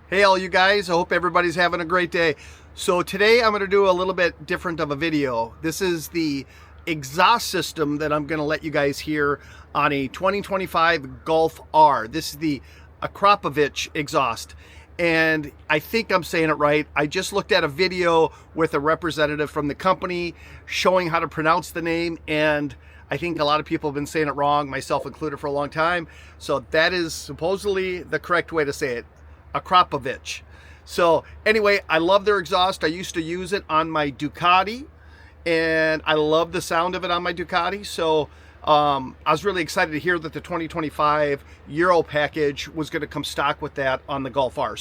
Hey all you guys, I hope everybody's having a great day. So today I'm going to do a little bit different of a video. This is the exhaust system that I'm going to let you guys hear on a 2025 Golf R. This is the Akrapovič exhaust. And I think I'm saying it right. I just looked at a video with a representative from the company showing how to pronounce the name, and I think a lot of people have been saying it wrong, myself included, for a long time. So that is supposedly the correct way to say it. Akrapovič. So anyway, I love their exhaust. I used to use it on my Ducati, and I love the sound of it on my Ducati. So I was really excited to hear that the 2025 Euro package was going to come stock with that on the Golf R.